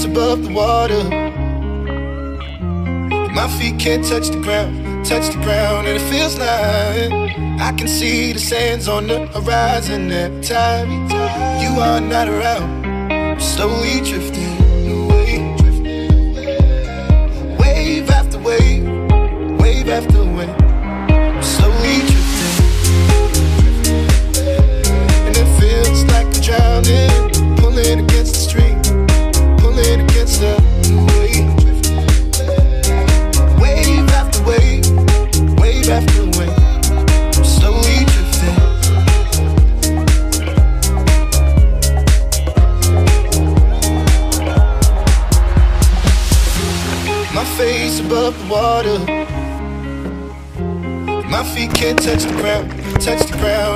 above the water. My feet can't touch the ground, and it feels like I can see the sands on the horizon every time you are not around. I'm slowly drifting away, wave after wave, wave after wave. I'm slowly drifting, and it feels like I'm drowning, pulling against the stream, pulling against the wave. Wave after wave, wave after wave, I'm slowly drifting. My face above the water, my feet can't touch the ground,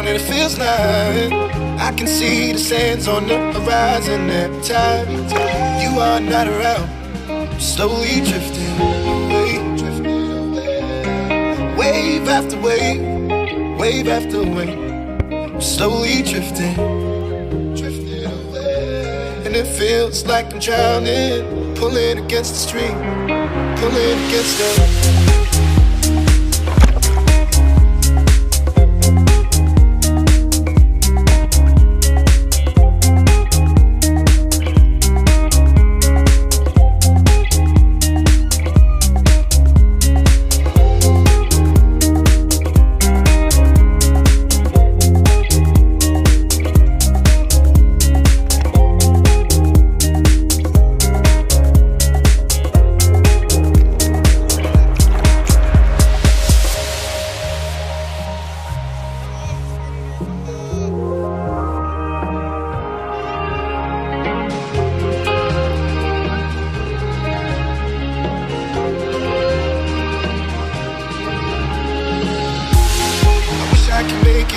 and it feels like I can see the sands on the horizon every time you are not around. I'm slowly drifting away, wave after wave, wave after wave. I'm slowly drifting, and it feels like I'm drowning, pulling against the stream, pulling against the. I can make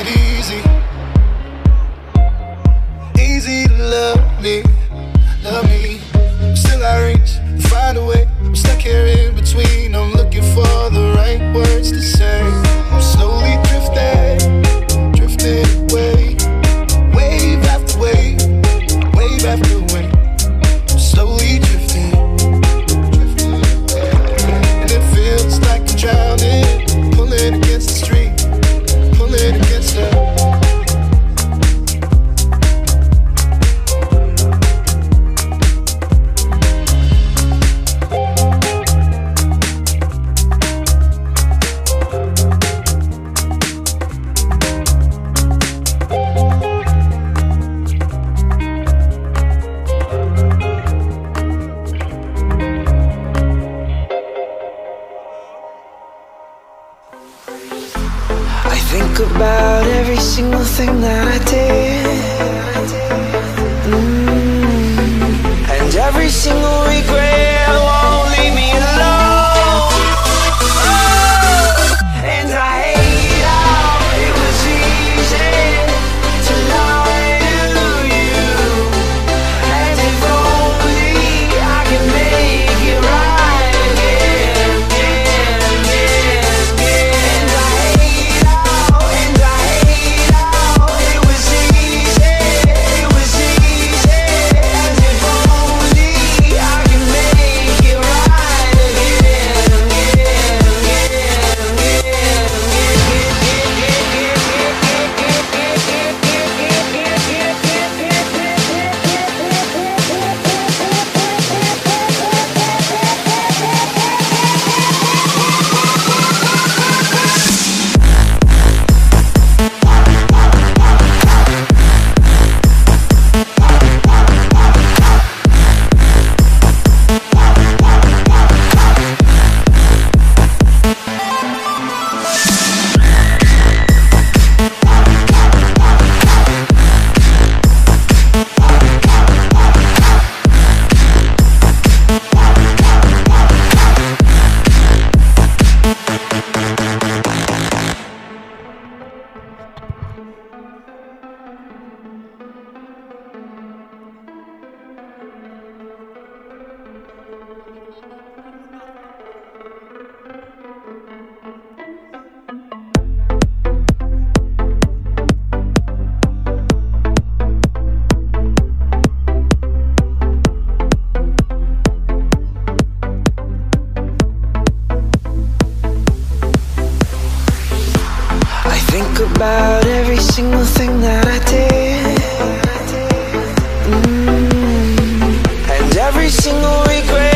about every single thing that I did. And every single regret